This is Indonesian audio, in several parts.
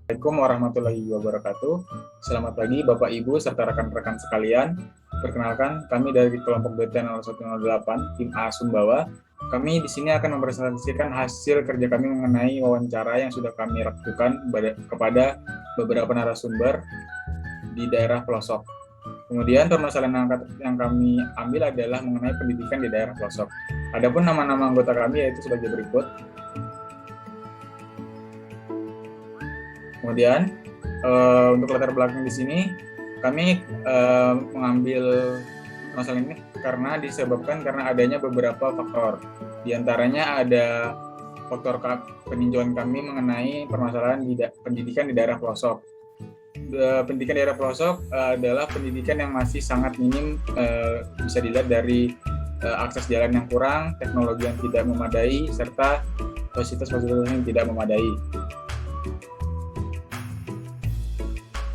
Assalamualaikum warahmatullahi wabarakatuh. Selamat pagi Bapak Ibu serta rekan-rekan sekalian. Perkenalkan, kami dari kelompok BTN 0108 tim A Sumbawa. Kami di sini akan mempresentasikan hasil kerja kami mengenai wawancara yang sudah kami lakukan kepada beberapa narasumber di daerah pelosok. Kemudian permasalahan yang kami ambil adalah mengenai pendidikan di daerah pelosok. Adapun nama-nama anggota kami yaitu sebagai berikut. Kemudian untuk latar belakang di sini kami mengambil masalah ini karena adanya beberapa faktor. Di antaranya ada faktor peninjauan kami mengenai permasalahan pendidikan di daerah pelosok. Pendidikan di daerah pelosok adalah pendidikan yang masih sangat minim, bisa dilihat dari akses jalan yang kurang, teknologi yang tidak memadai, serta fasilitas-fasilitas yang tidak memadai.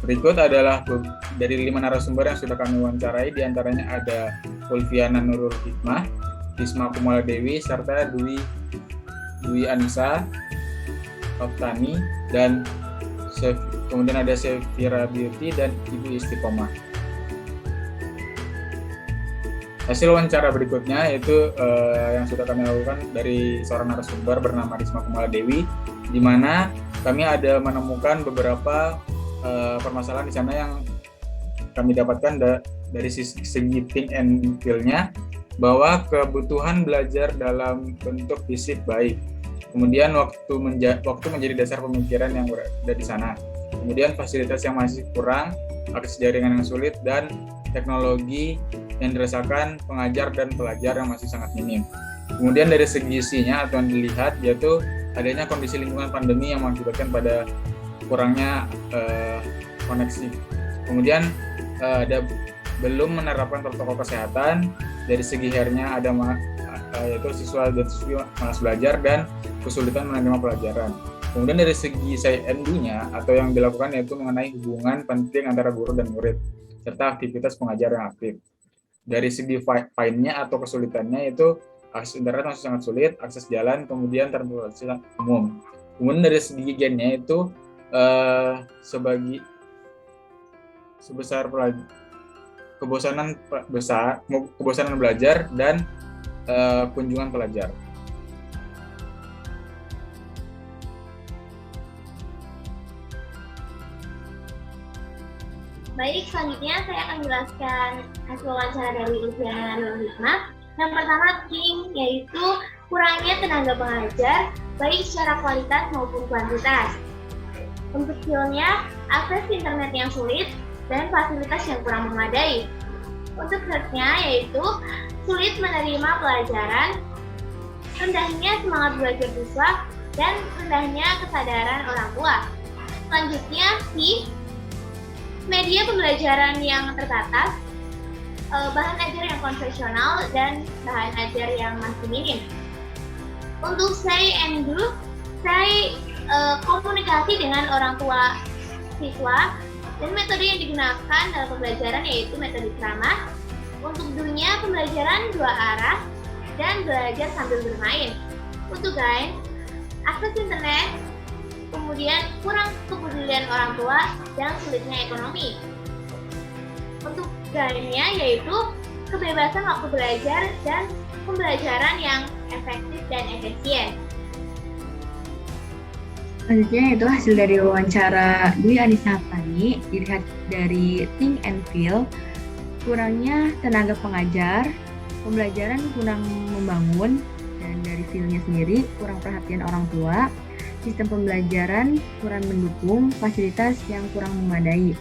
Berikut adalah dari 5 narasumber yang sudah kami wawancarai, diantaranya ada Ulfiana Nurul Hikmah, Risma Kumala Dewi, serta Dwi Anissa Oftani, dan kemudian ada Sevira Beauty dan Ibu Istiqomah. Hasil wawancara berikutnya yaitu yang sudah kami lakukan dari seorang narasumber bernama Risma Kumala Dewi, di mana kami ada menemukan beberapa permasalahan di sana yang kami dapatkan dari segi think and feel-nya, bahwa kebutuhan belajar dalam bentuk fisik baik, kemudian waktu menjadi dasar pemikiran yang berada di sana, kemudian fasilitas yang masih kurang, akses jaringan yang sulit, dan teknologi yang dirasakan pengajar dan pelajar yang masih sangat minim. Kemudian dari segi isinya atau yang dilihat yaitu adanya kondisi lingkungan pandemi yang mengakibatkan pada kurangnya koneksi. Kemudian ada belum menerapkan protokol kesehatan. Dari segi hairnya ada yaitu siswa dan siswi malas belajar dan kesulitan menerima pelajaran. Kemudian dari segi say and do-nya atau yang dilakukan yaitu mengenai hubungan penting antara guru dan murid serta aktivitas pengajar yang aktif. Dari segi fine-nya atau kesulitannya yaitu akses internet masih sangat sulit, akses jalan, kemudian transportasi umum. Kemudian dari segi gen-nya itu sebesar kebosanan belajar dan kunjungan pelajar. Baik, selanjutnya saya akan menjelaskan hasil wawancara dari Ulfiana Nurul Hikmah. Yang pertama, King, yaitu kurangnya tenaga pengajar baik secara kualitas maupun kuantitas. Untuk skill-nya, akses internet yang sulit dan fasilitas yang kurang memadai. Untuk hurt-nya yaitu sulit menerima pelajaran, rendahnya semangat belajar siswa, dan rendahnya kesadaran orang tua. Selanjutnya, C, media pembelajaran yang terbatas, bahan ajar yang konvensional, dan bahan ajar yang masih minim. Untuk say and do, say komunikasi dengan orang tua siswa, dan metode yang digunakan dalam pembelajaran yaitu metode ceramah. Untuk do-nya pembelajaran 2 arah dan belajar sambil bermain. Untuk guide, akses internet, kemudian kurang kepedulian orang tua, dan sulitnya ekonomi. Untuk guide-nya yaitu kebebasan waktu belajar dan pembelajaran yang efektif dan efisien. Selanjutnya itu hasil dari wawancara Dwi Anissa Oftani. Dilihat dari think and feel, kurangnya tenaga pengajar, pembelajaran kurang membangun, dan dari feel-nya sendiri kurang perhatian orang tua, sistem pembelajaran kurang mendukung, fasilitas yang kurang memadai.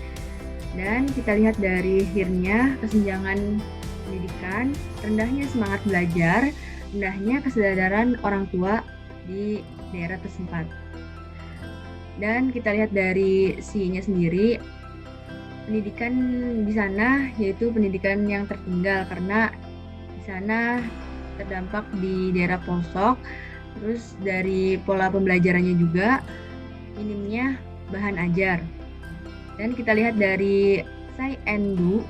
Dan kita lihat dari hear-nya, kesenjangan pendidikan, rendahnya semangat belajar, rendahnya kesadaran orang tua di daerah tersebut. Dan kita lihat dari C-nya sendiri, pendidikan di sana yaitu pendidikan yang tertinggal karena di sana terdampak di daerah pelosok. Terus dari pola pembelajarannya juga minimnya bahan ajar. Dan kita lihat dari say and do,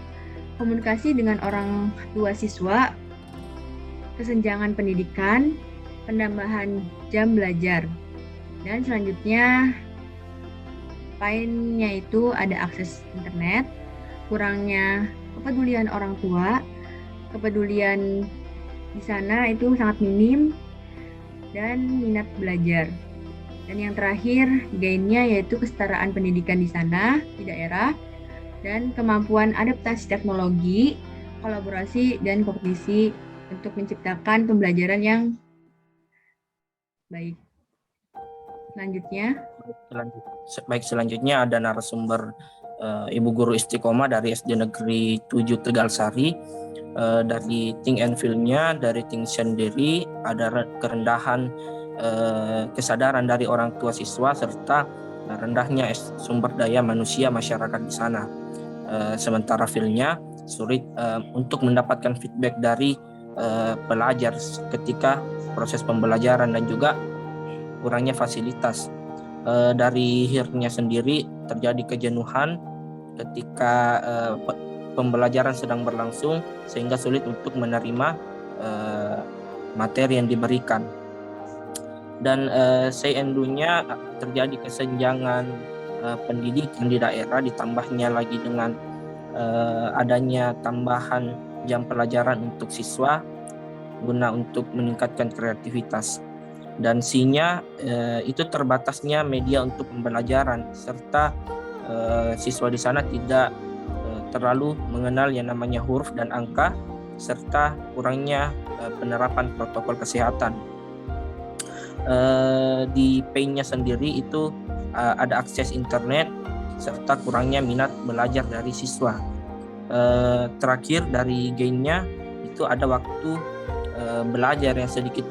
komunikasi dengan orang tua siswa, kesenjangan pendidikan, penambahan jam belajar. Dan selanjutnya Pencapaiannya itu ada akses internet, kurangnya kepedulian orang tua, kepedulian di sana itu sangat minim, dan minat belajar. Dan yang terakhir, gainnya yaitu kesetaraan pendidikan di sana, di daerah, dan kemampuan adaptasi teknologi, kolaborasi, dan kompetisi untuk menciptakan pembelajaran yang baik. Selanjutnya ada narasumber Ibu Guru Istiqomah dari SD Negeri 7 Tegalsari. Dari Think and Feel-nya, dari Think sendiri ada kerendahan kesadaran dari orang tua siswa serta rendahnya sumber daya manusia masyarakat di sana. Sementara Feel-nya sulit untuk mendapatkan feedback dari pelajar ketika proses pembelajaran dan juga kurangnya fasilitas. Dari Hear-nya sendiri terjadi kejenuhan ketika pembelajaran sedang berlangsung sehingga sulit untuk menerima materi yang diberikan. Dan Say and Do-nya terjadi kesenjangan pendidikan di daerah, ditambahnya lagi dengan adanya tambahan jam pelajaran untuk siswa guna untuk meningkatkan kreativitas. Dan C-nya itu terbatasnya media untuk pembelajaran serta siswa di sana tidak terlalu mengenal yang namanya huruf dan angka serta kurangnya penerapan protokol kesehatan. Di P-nya sendiri itu ada akses internet serta kurangnya minat belajar dari siswa. Terakhir dari gain-nya itu ada waktu belajar yang sedikit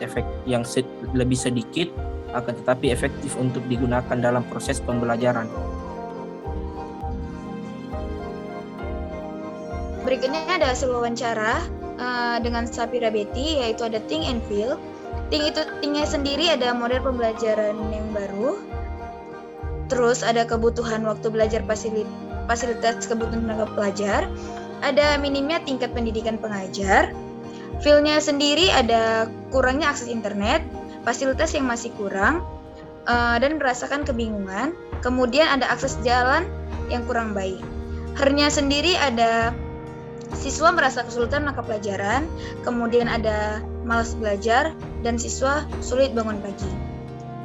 lebih sedikit akan tetapi efektif untuk digunakan dalam proses pembelajaran. Berikutnya ada hasil wawancara dengan Sapira Betty, yaitu ada Think and Feel. Think-nya sendiri ada model pembelajaran yang baru. Terus ada kebutuhan waktu belajar fasilitas kebutuhan tenaga pelajar. Ada minimnya tingkat pendidikan pengajar. Feel-nya sendiri ada kurangnya akses internet, fasilitas yang masih kurang, dan merasakan kebingungan. Kemudian ada akses jalan yang kurang baik. Her-nya sendiri ada siswa merasa kesulitan menangkap pelajaran, kemudian ada malas belajar, dan siswa sulit bangun pagi.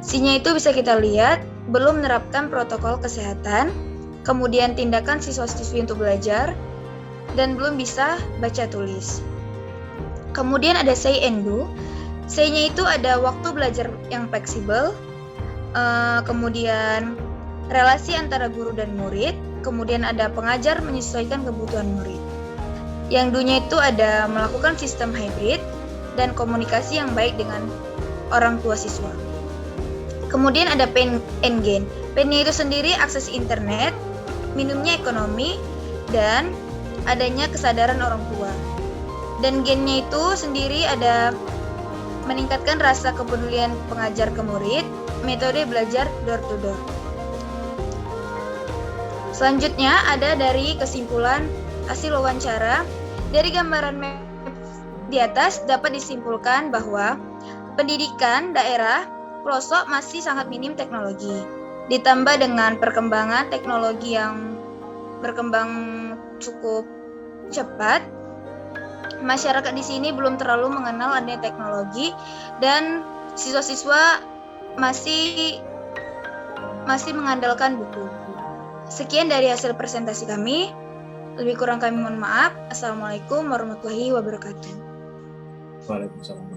C-nya itu bisa kita lihat, belum menerapkan protokol kesehatan, kemudian tindakan siswa-siswi untuk belajar, dan belum bisa baca tulis. Kemudian ada Say and Do. Say-nya itu ada waktu belajar yang fleksibel, kemudian relasi antara guru dan murid, kemudian ada pengajar menyesuaikan kebutuhan murid. Yang Do-nya itu ada melakukan sistem hybrid dan komunikasi yang baik dengan orang tua siswa. Kemudian ada Pain and Gain. Pain-nya itu sendiri akses internet, minimnya ekonomi, dan adanya kesadaran orang tua. Dan Gain-nya itu sendiri ada meningkatkan rasa kepedulian pengajar ke murid, metode belajar door to door. Selanjutnya ada dari kesimpulan hasil wawancara. Dari gambaran map di atas dapat disimpulkan bahwa pendidikan daerah pelosok masih sangat minim teknologi. Ditambah dengan perkembangan teknologi yang berkembang cukup cepat, masyarakat di sini belum terlalu mengenal adanya teknologi dan siswa-siswa masih mengandalkan buku. Sekian dari hasil presentasi kami. Lebih kurang kami mohon maaf. Assalamualaikum warahmatullahi wabarakatuh. Waalaikumsalam.